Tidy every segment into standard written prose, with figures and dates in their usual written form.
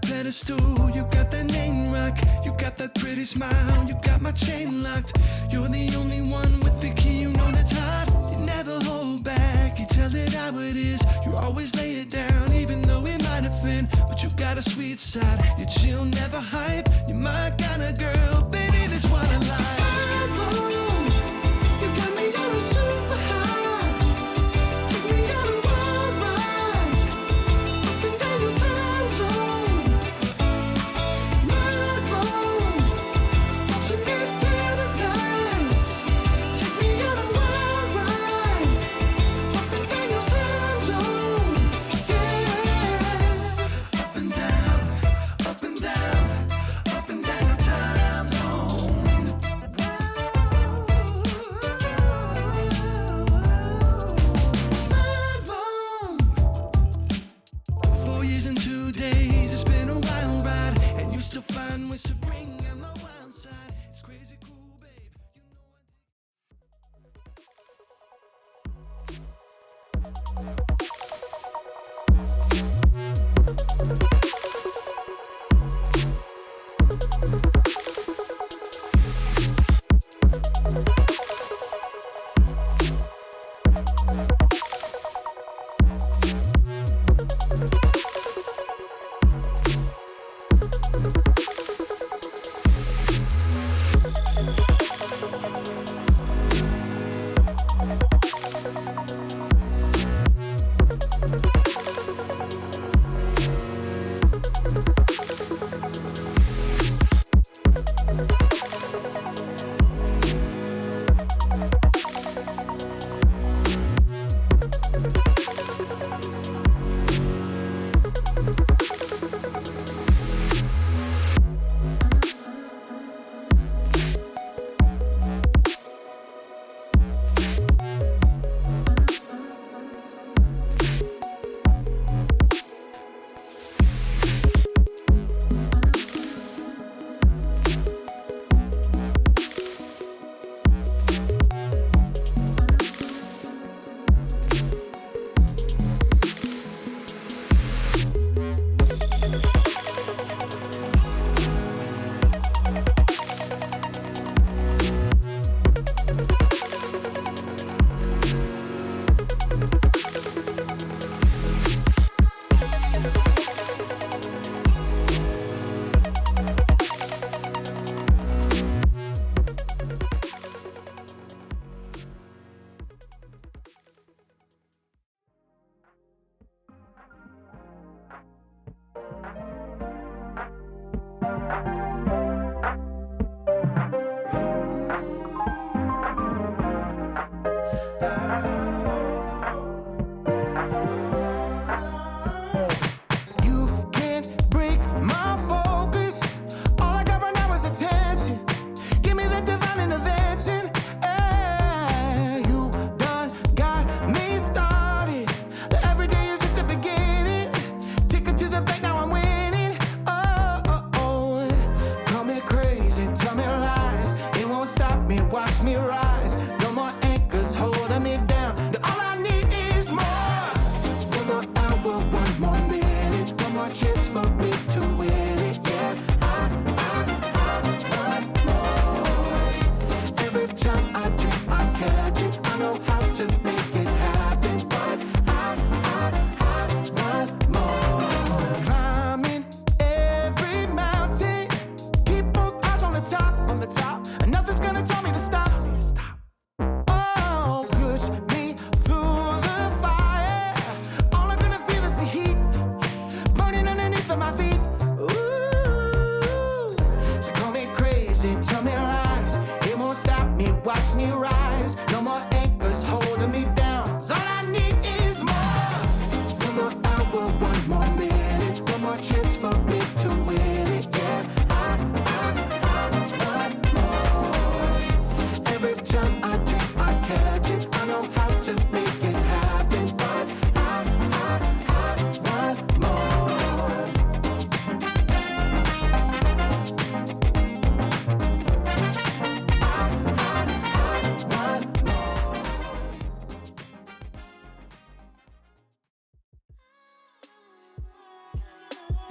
pedestal. You got that name rock, you got that pretty smile, you got my chain locked. You're the only one with the key, you know that's hot. You never hold back, you tell it how it is. You always lay it down, even though it might offend. But you got a sweet side, you chill, never hype. You're my kind of girl, baby, that's what I like. You got me on a super high. Take me on a wild ride, up and down your time zone. Mind blown, watching me paradise. Take me on a wild ride, up and down your time zone. Yeah, up and down, up and down, up and down your time zone. Mind blown. 4 years and 2 days, it's been a wild ride, and you still find ways to bring out my wild side. It's crazy cool, babe. You know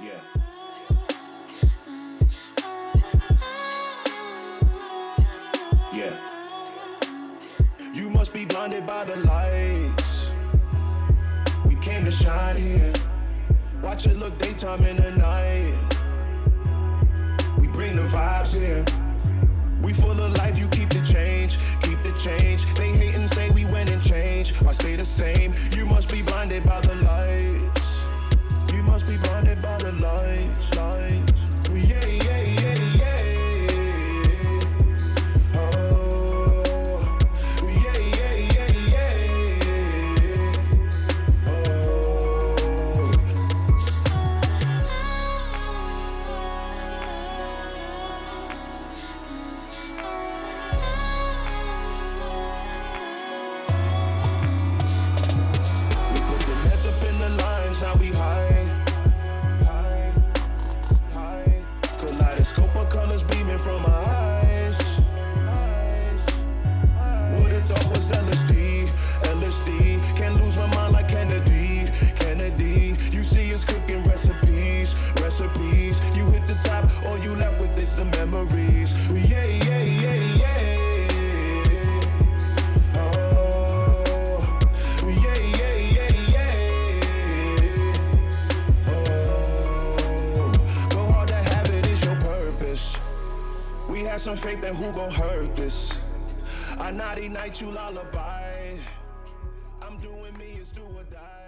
Yeah. blinded by the lights. We came to shine here. Watch it look daytime in the night. We bring the vibes here. We full of life, you keep the change, keep the change. They hate and say we went and changed. Why stay the same? You must be blinded by the lights. You must be blinded by the lights, lights. Yeah, yeah, yeah, yeah. Oh, yeah, yeah, yeah, yeah. Oh. We put the nets up in the lines, now we high, high, high. Kaleidoscope of colors beaming from our eyes, eyes, eyes. Would've thought was LSD, LSD. Can't lose my mind like Kennedy, Kennedy. You see us cooking recipes, recipes. You hit the top, all you left with is the memories. Yeah, yeah, yeah, yeah. Oh, yeah, yeah, yeah, yeah. Oh, go hard to have it is your purpose. We had some faith, then who gon' hurt this? I naughty night, you lullaby. I'm doing me, it's do or die.